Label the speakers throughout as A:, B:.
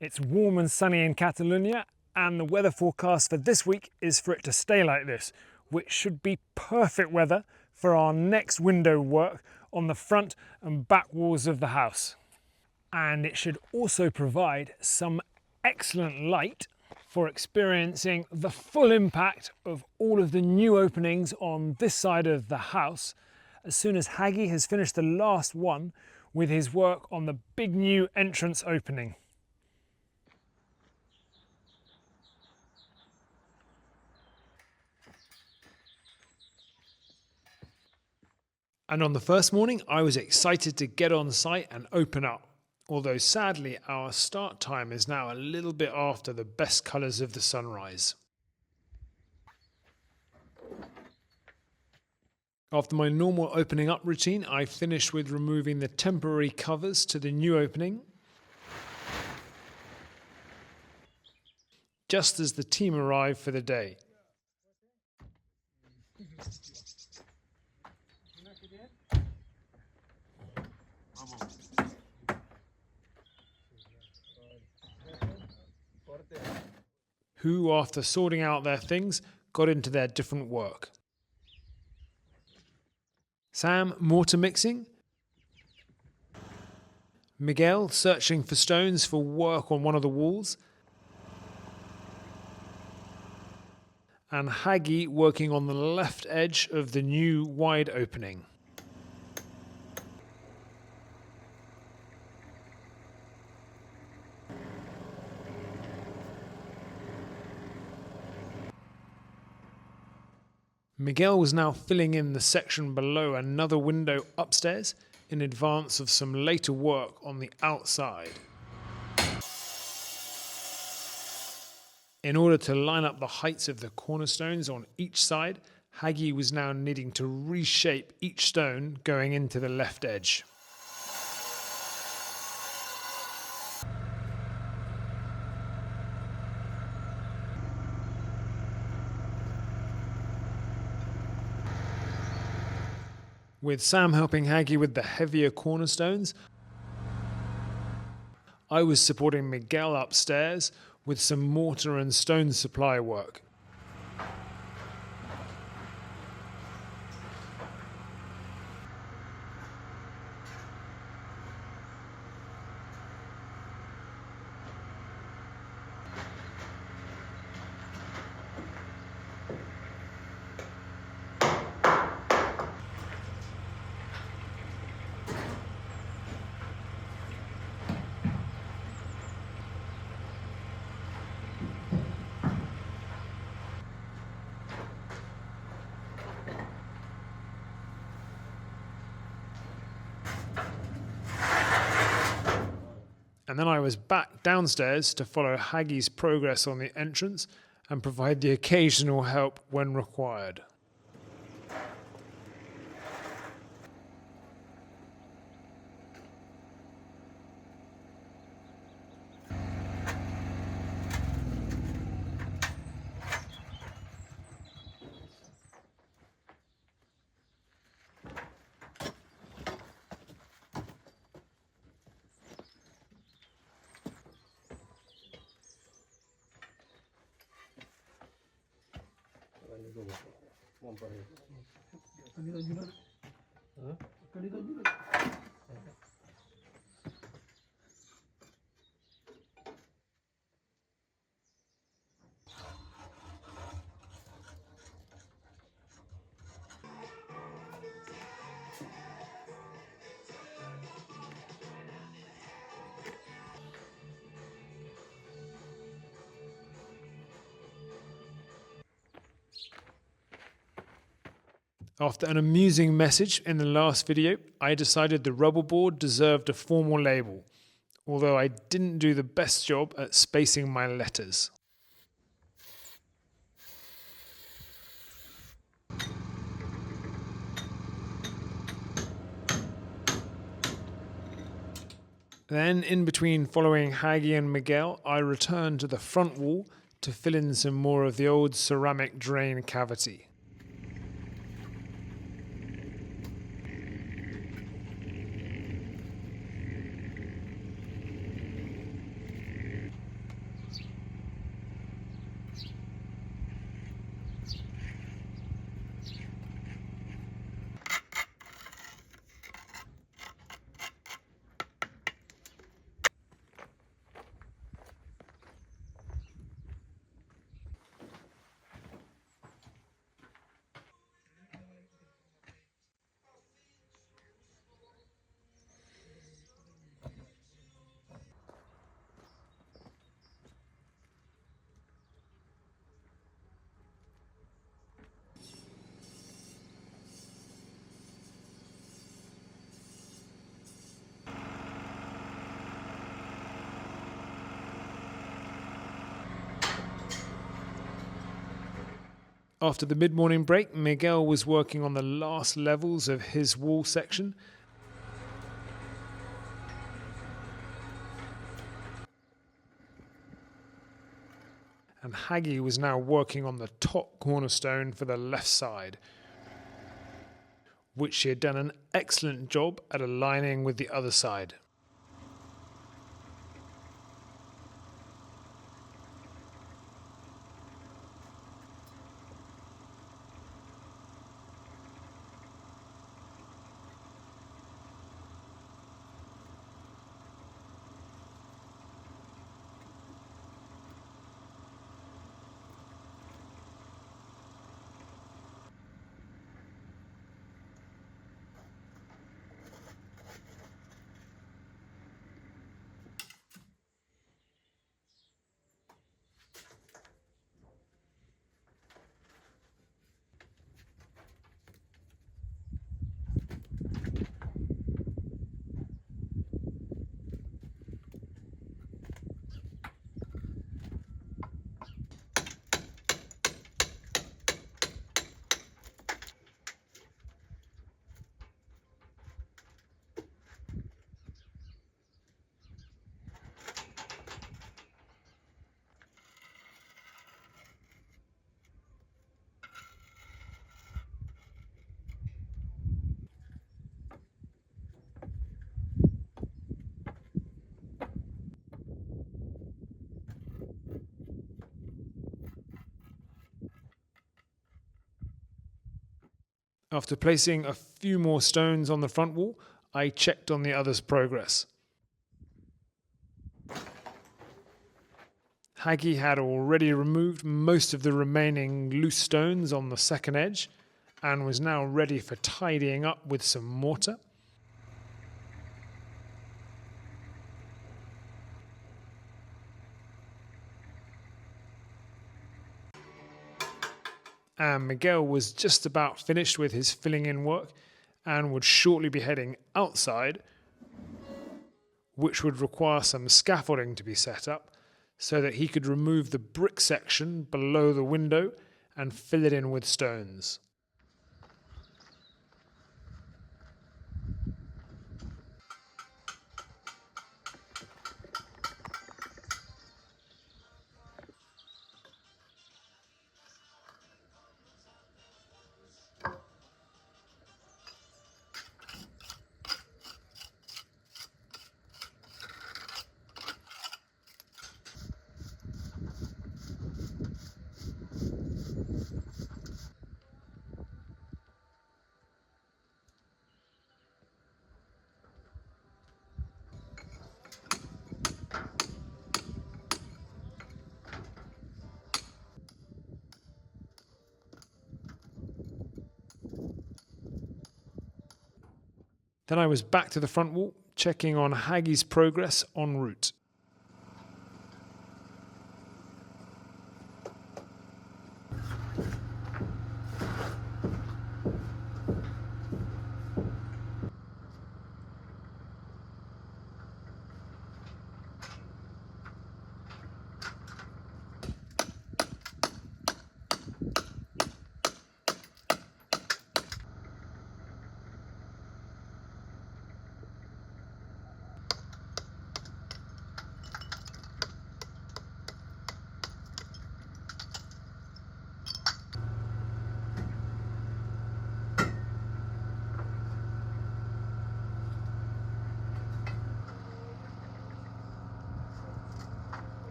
A: It's warm and sunny in Catalonia, and the weather forecast for this week is for it to stay like this, which should be perfect weather for our next window work on the front and back walls of the house. And it should also provide some excellent light for experiencing the full impact of all of the new openings on this side of the house as soon as Haggy has finished the last one with his work on the big new entrance opening. And on the first morning, I was excited to get on site and open up. Although sadly, our start time is now a little bit after the best colours of the sunrise. After my normal opening up routine, I finished with removing the temporary covers to the new opening. Just as the team arrived for the day. Who, after sorting out their things, got into their different work. Sam, mortar mixing. Miguel, searching for stones for work on one of the walls. And Haggy working on the left edge of the new wide opening. Miguel was now filling in the section below another window upstairs in advance of some later work on the outside. In order to line up the heights of the cornerstones on each side, Haggy was now needing to reshape each stone going into the left edge. With Sam helping Haggy with the heavier cornerstones, I was supporting Miguel upstairs with some mortar and stone supply work. And then I was back downstairs to follow Haggy's progress on the entrance and provide the occasional help when required. After an amusing message in the last video, I decided the rubble board deserved a formal label, although I didn't do the best job at spacing my letters. Then, in between following Haggy and Miguel, I returned to the front wall to fill in some more of the old ceramic drain cavity. After the mid-morning break, Miguel was working on the last levels of his wall section. And Haggy was now working on the top cornerstone for the left side, which she had done an excellent job at aligning with the other side. After placing a few more stones on the front wall, I checked on the other's progress. Haggy had already removed most of the remaining loose stones on the second edge and was now ready for tidying up with some mortar. And Miguel was just about finished with his filling in work and would shortly be heading outside, which would require some scaffolding to be set up so that he could remove the brick section below the window and fill it in with stones. Then I was back to the front wall, checking on Haggy's progress en route.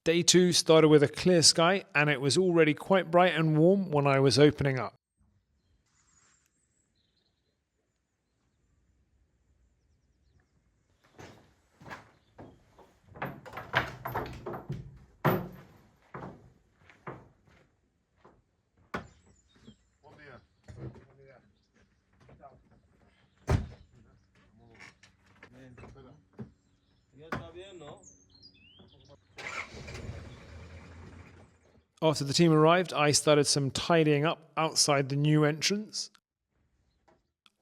A: Day 2 started with a clear sky, and it was already quite bright and warm when I was opening up. After the team arrived, I started some tidying up outside the new entrance,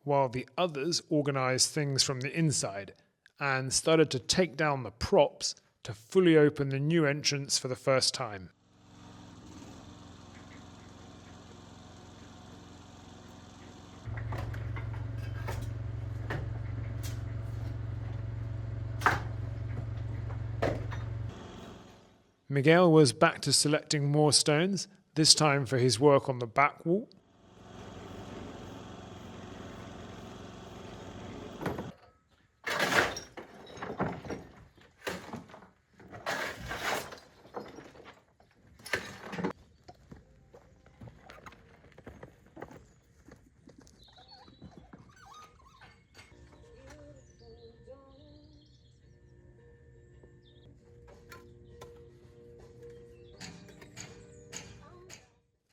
A: while the others organised things from the inside and started to take down the props to fully open the new entrance for the first time. Miguel was back to selecting more stones, this time for his work on the back wall.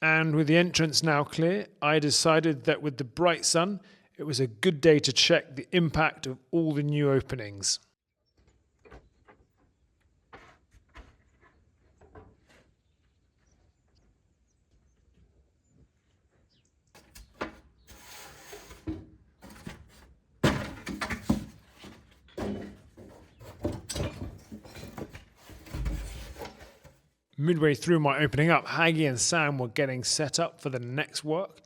A: And with the entrance now clear, I decided that with the bright sun, it was a good day to check the impact of all the new openings. Midway through my opening up, Haggy and Sam were getting set up for the next work,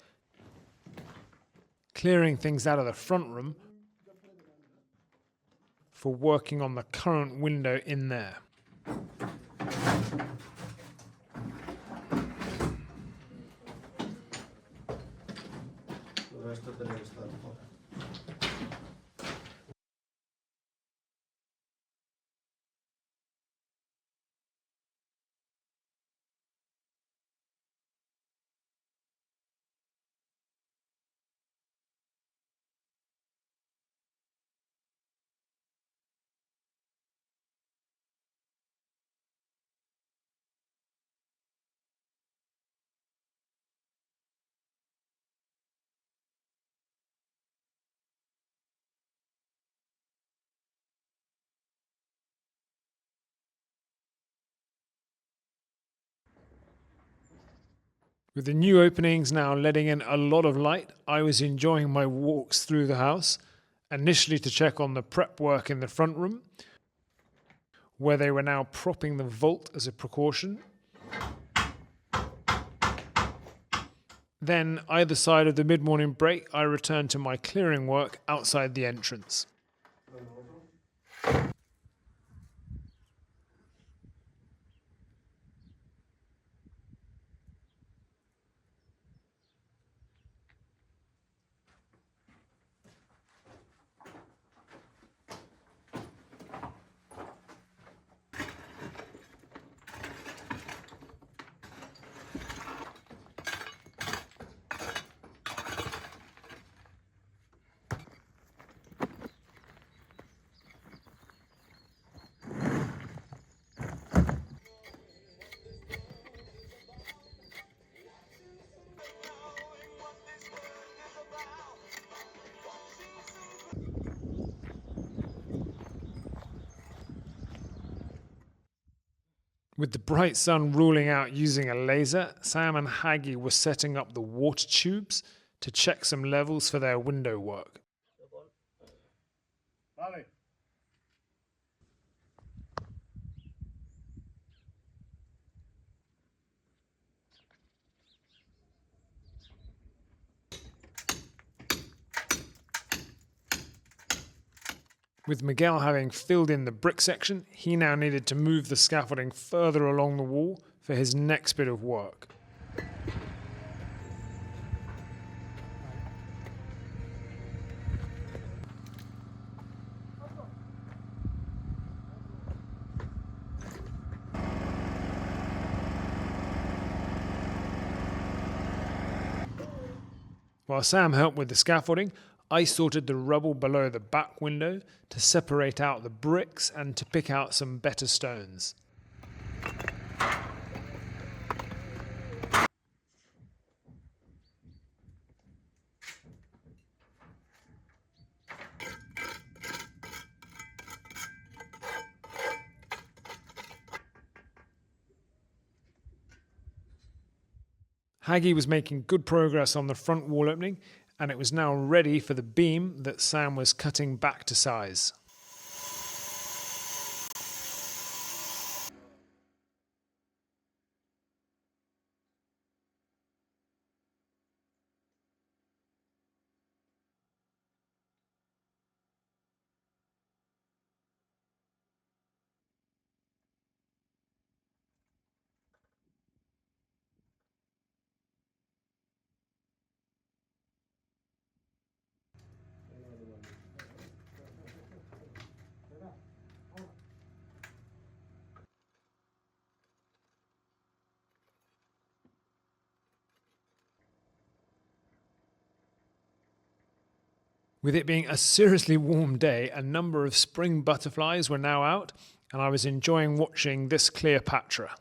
A: clearing things out of the front room for working on the current window in there. With the new openings now letting in a lot of light, I was enjoying my walks through the house, initially to check on the prep work in the front room, where they were now propping the vault as a precaution. Then, either side of the mid-morning break, I returned to my clearing work outside the entrance. With the bright sun ruling out using a laser, Sam and Haggy were setting up the water tubes to check some levels for their window work. With Miguel having filled in the brick section, he now needed to move the scaffolding further along the wall for his next bit of work. While Sam helped with the scaffolding, I sorted the rubble below the back window to separate out the bricks and to pick out some better stones. Haggy was making good progress on the front wall opening, and it was now ready for the beam that Sam was cutting back to size. With it being a seriously warm day, a number of spring butterflies were now out, and I was enjoying watching this Cleopatra.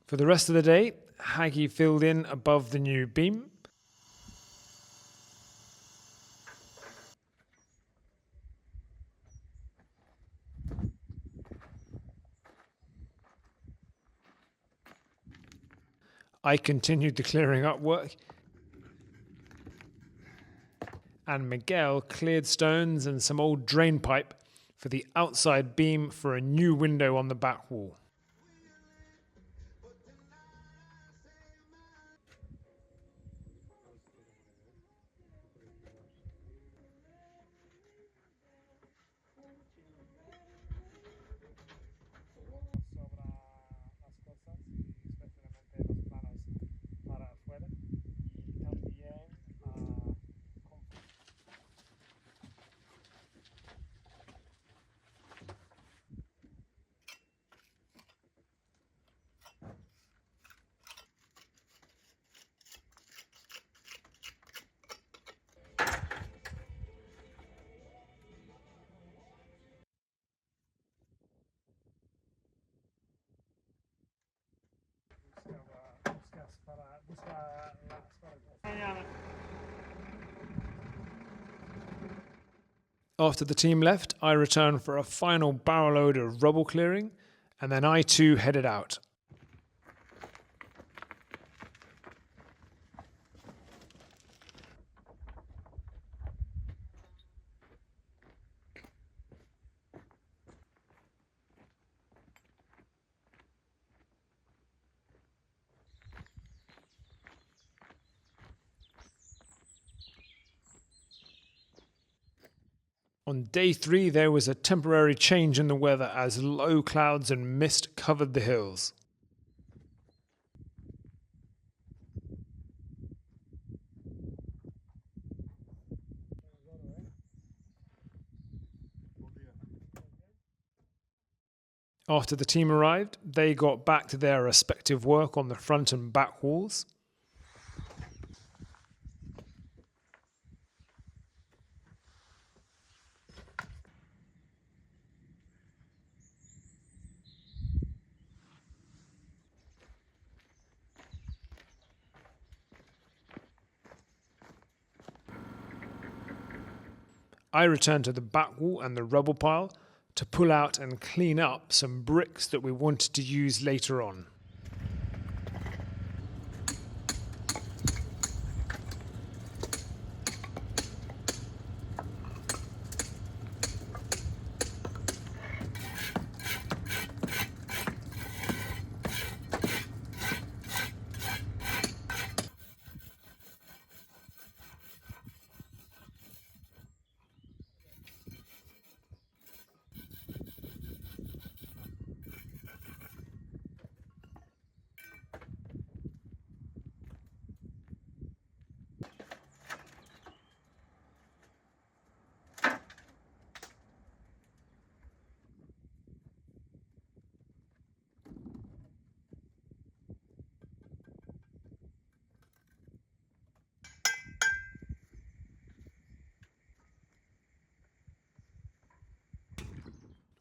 A: For the rest of the day, Haggy filled in above the new beam. I continued the clearing up work, and Miguel cleared stones and some old drain pipe for the outside beam for a new window on the back wall. After the team left, I returned for a final barrel load of rubble clearing, and then I too headed out. On day 3, there was a temporary change in the weather as low clouds and mist covered the hills. After the team arrived, they got back to their respective work on the front and back walls. I returned to the back wall and the rubble pile to pull out and clean up some bricks that we wanted to use later on.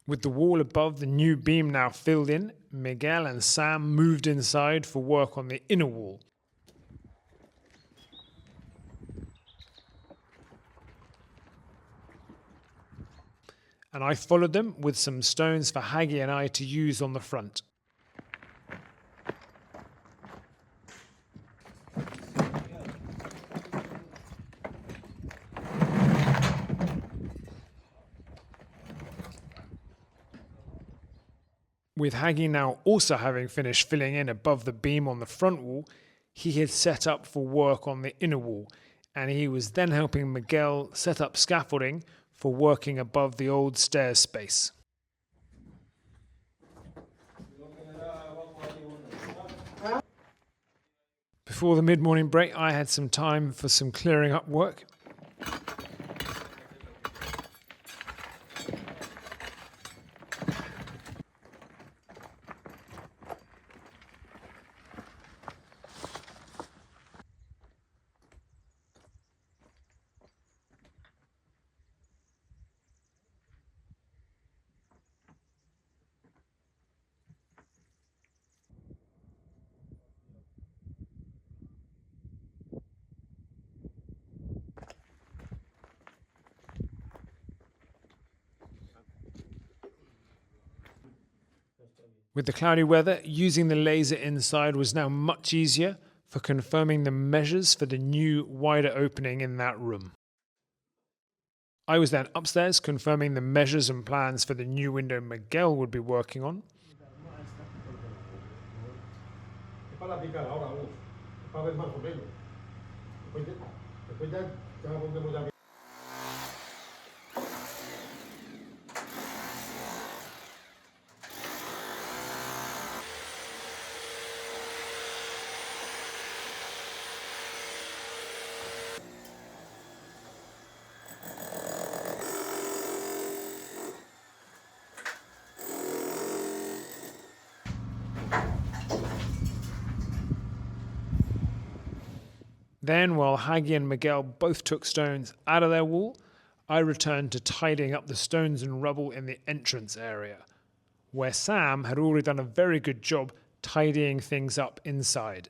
A: With the wall above the new beam now filled in, Miguel and Sam moved inside for work on the inner wall. And I followed them with some stones for Haggy and I to use on the front. With Haggy now also having finished filling in above the beam on the front wall, he had set up for work on the inner wall, and he was then helping Miguel set up scaffolding for working above the old stairs space. Before the mid-morning break, I had some time for some clearing up work. With the cloudy weather, using the laser inside was now much easier for confirming the measures for the new, wider opening in that room. I was then upstairs confirming the measures and plans for the new window Miguel would be working on. Then, while Haggy and Miguel both took stones out of their wall, I returned to tidying up the stones and rubble in the entrance area, where Sam had already done a very good job tidying things up inside.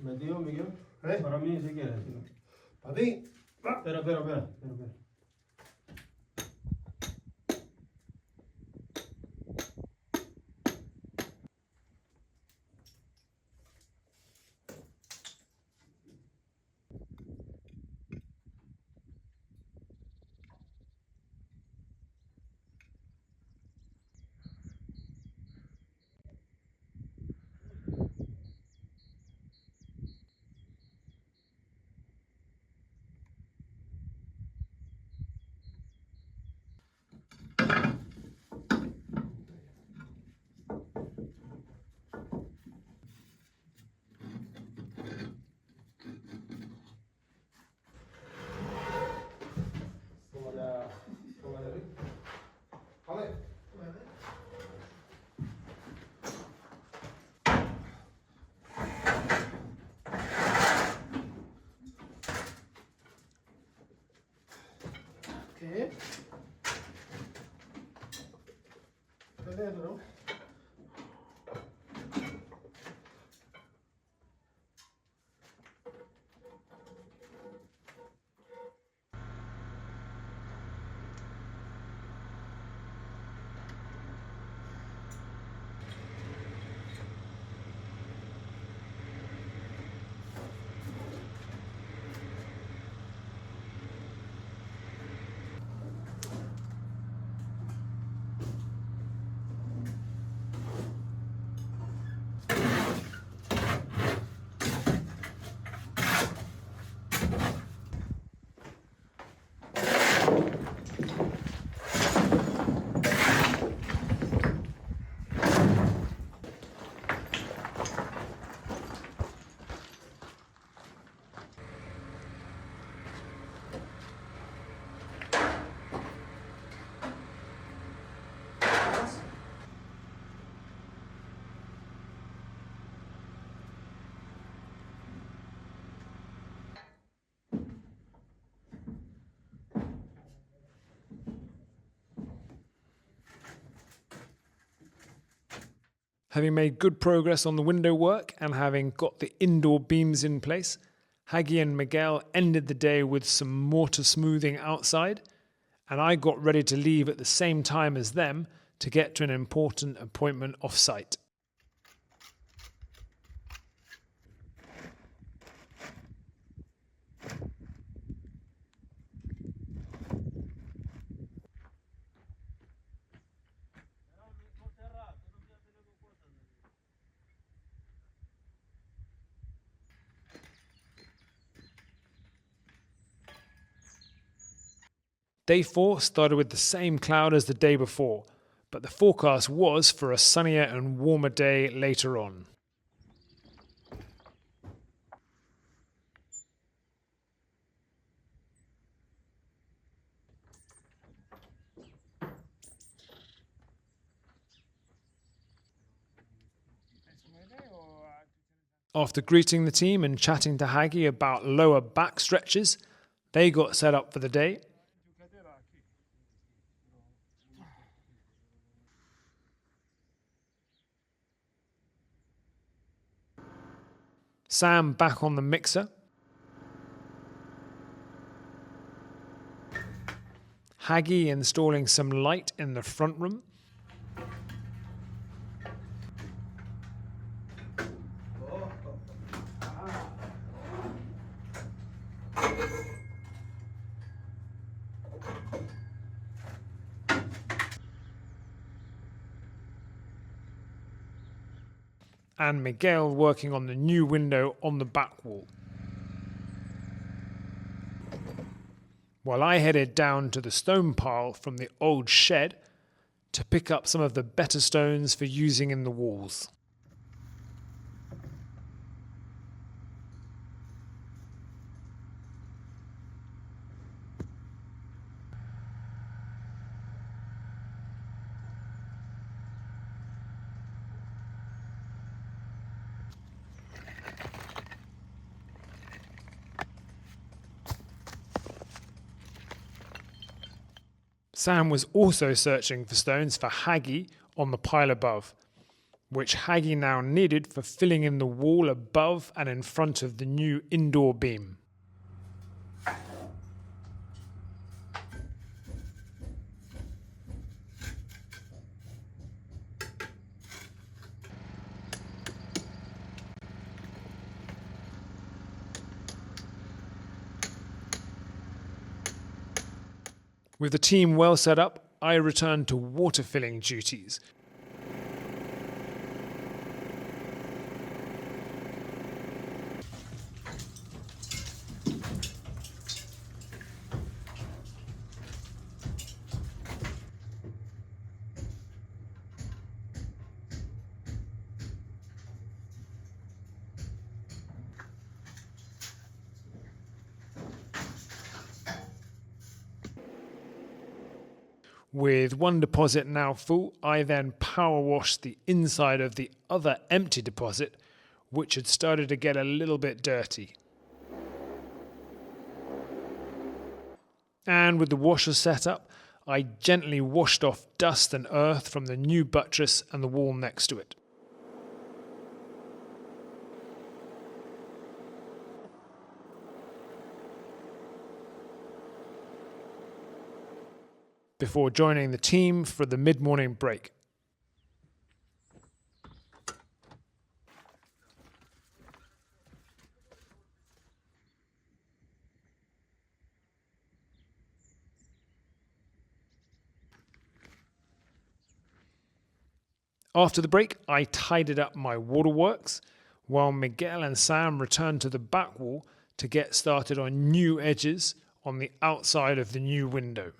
B: ¿Me dijo Miguel? Para mí, si quieres. ¿Para ti? Espera.
A: Having made good progress on the window work and having got the indoor beams in place, Haggy and Miguel ended the day with some mortar smoothing outside, and I got ready to leave at the same time as them to get to an important appointment off-site. Day 4 started with the same cloud as the day before, but the forecast was for a sunnier and warmer day later on. After greeting the team and chatting to Haggy about lower back stretches, they got set up for the day. Sam back on the mixer. Haggy installing some light in the front room. And Miguel working on the new window on the back wall. While I headed down to the stone pile from the old shed to pick up some of the better stones for using in the walls. Sam was also searching for stones for Haggy on the pile above, which Haggy now needed for filling in the wall above and in front of the new indoor beam. With the team well set up, I returned to water filling duties. With one deposit now full, I then power washed the inside of the other empty deposit, which had started to get a little bit dirty. And with the washer set up, I gently washed off dust and earth from the new buttress and the wall next to it. Before joining the team for the mid-morning break. After the break, I tidied up my waterworks, while Miguel and Sam returned to the back wall to get started on new edges on the outside of the new window.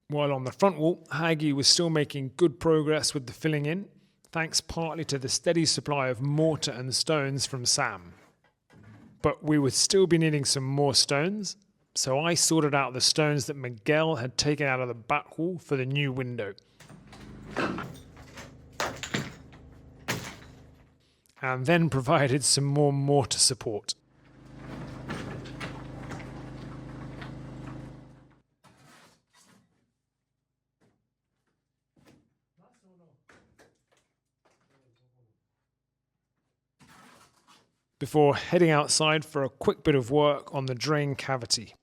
A: While on the front wall, Haggy was still making good progress with the filling in, thanks partly to the steady supply of mortar and stones from Sam. But we would still be needing some more stones, so I sorted out the stones that Miguel had taken out of the back wall for the new window. And then provided some more mortar support. Before heading outside for a quick bit of work on the drain cavity.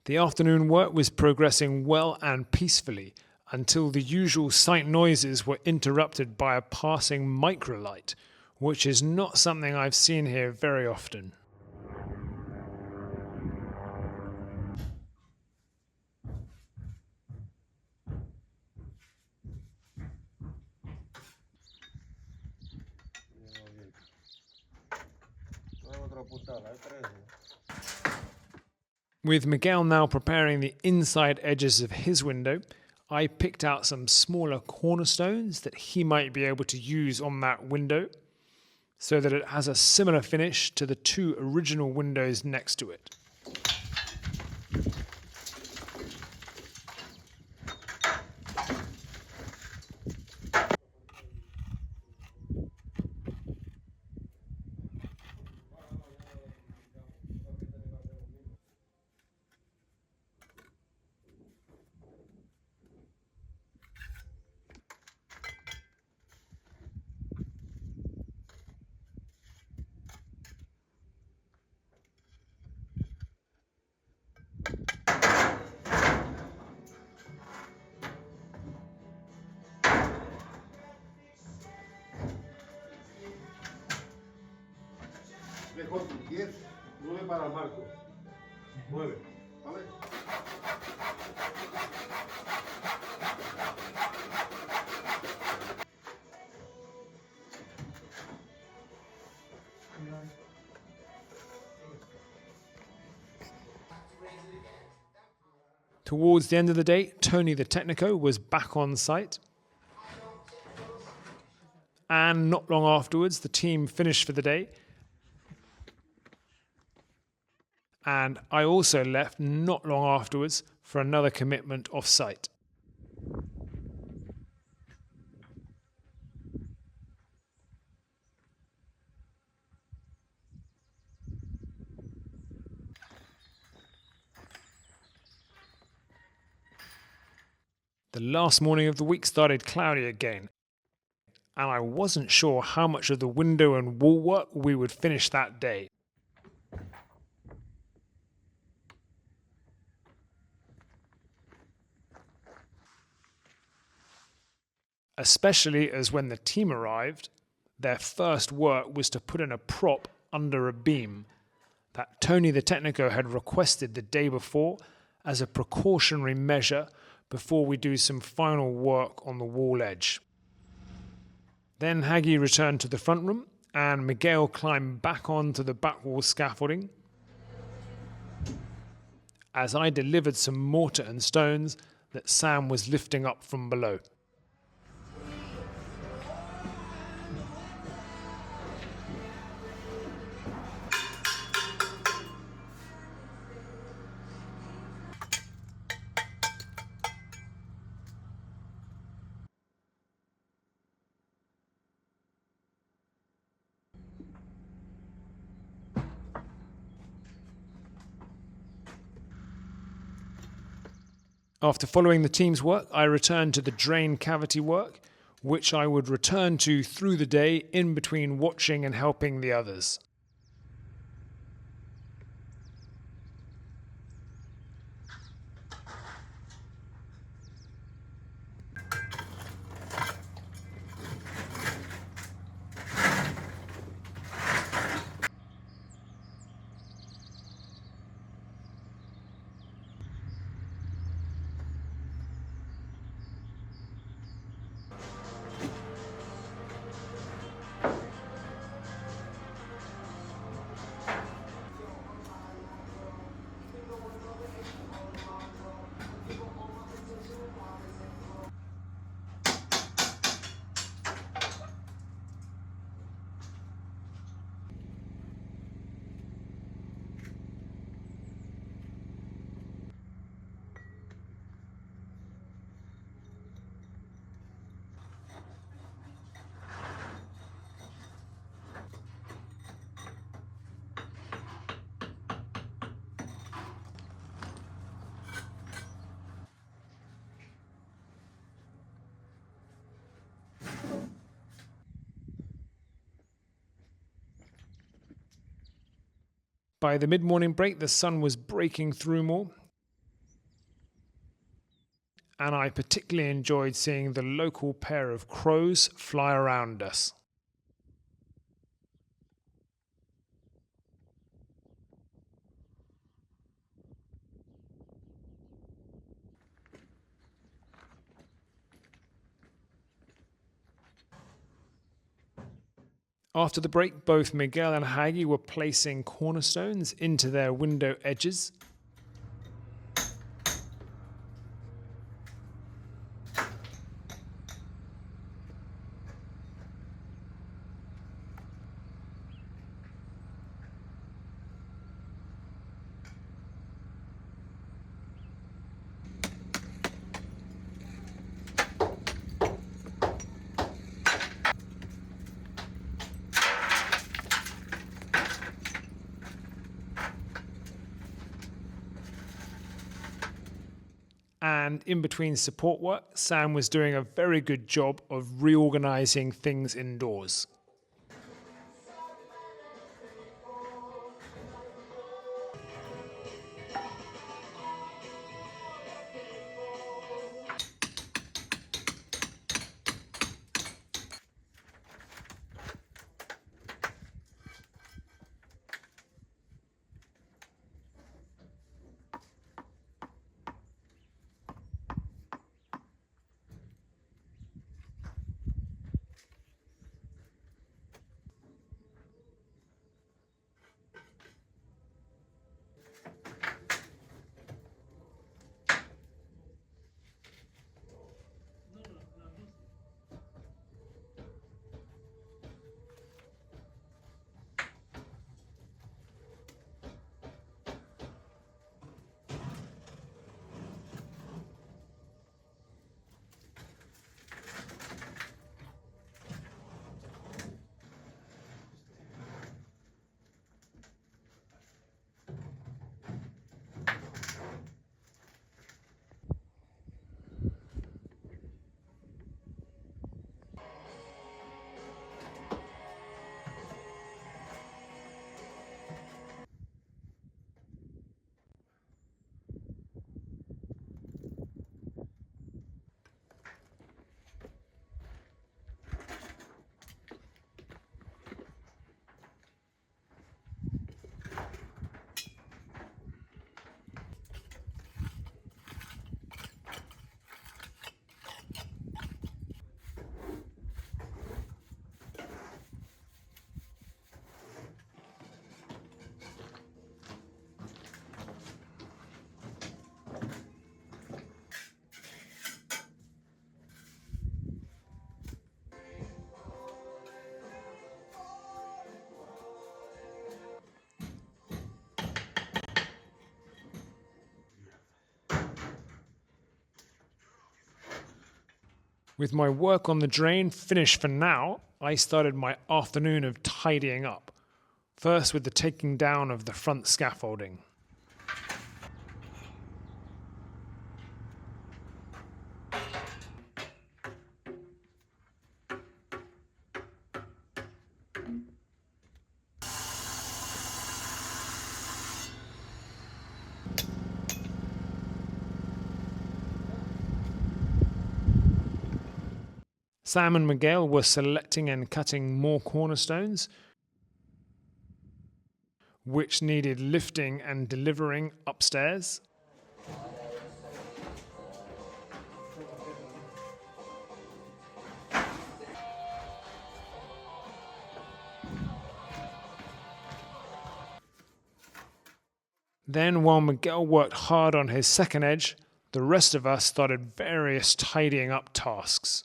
A: The afternoon work was progressing well and peacefully until the usual site noises were interrupted by a passing microlight, which is not something I've seen here very often. With Miguel now preparing the inside edges of his window, I picked out some smaller cornerstones that he might be able to use on that window so that it has a similar finish to the two original windows next to it.
B: Mejor 10, 9 para el marco. 9, ¿vale?
A: Towards the end of the day, Tony the Technico was back on site. And not long afterwards, the team finished for the day. And I also left not long afterwards for another commitment off-site. The last morning of the week started cloudy again, and I wasn't sure how much of the window and wall work we would finish that day. Especially as when the team arrived, their first work was to put in a prop under a beam that Tony the Technico had requested the day before as a precautionary measure before we do some final work on the wall edge. Then Haggy returned to the front room and Miguel climbed back onto the back wall scaffolding as I delivered some mortar and stones that Sam was lifting up from below. After following the team's work, I returned to the drain cavity work, which I would return to through the day in between watching and helping the others. By the mid-morning break, the sun was breaking through more, and I particularly enjoyed seeing the local pair of crows fly around us. After the break, both Miguel and Heidi were placing cornerstones into their window edges. And in between support work, Sam was doing a very good job of reorganizing things indoors. With my work on the drain finished for now, I started my afternoon of tidying up. First with the taking down of the front scaffolding. Sam and Miguel were selecting and cutting more cornerstones, which needed lifting and delivering upstairs. Then, while Miguel worked hard on his second edge, the rest of us started various tidying up tasks.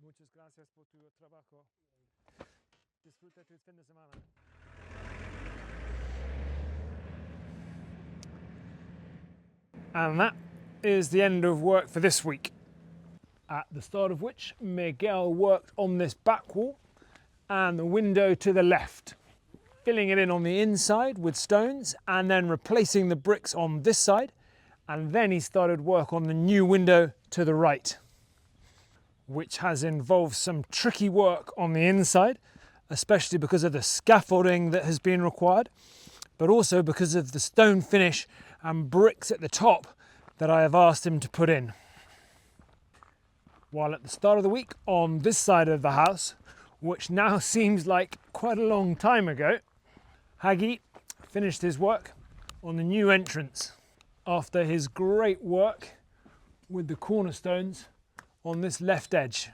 A: Muchas gracias por tu trabajo. Disfruta tu fin de semana. And that is the end of work for this week, at the start of which Miguel worked on this back wall and the window to the left, filling it in on the inside with stones and then replacing the bricks on this side, and then he started work on the new window to the right, which has involved some tricky work on the inside, especially because of the scaffolding that has been required, but also because of the stone finish and bricks at the top that I have asked him to put in. While at the start of the week on this side of the house, which now seems like quite a long time ago, Hagi finished his work on the new entrance after his great work with the cornerstones on this left edge.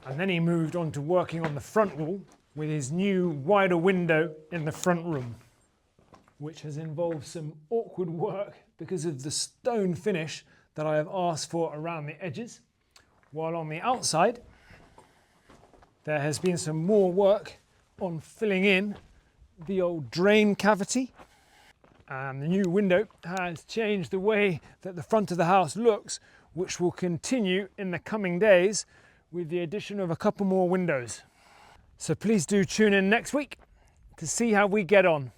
A: And then he moved on to working on the front wall with his new wider window in the front room, which has involved some awkward work because of the stone finish that I have asked for around the edges. While on the outside, there has been some more work on filling in the old drain cavity. And the new window has changed the way that the front of the house looks, which will continue in the coming days with the addition of a couple more windows. So please do tune in next week to see how we get on.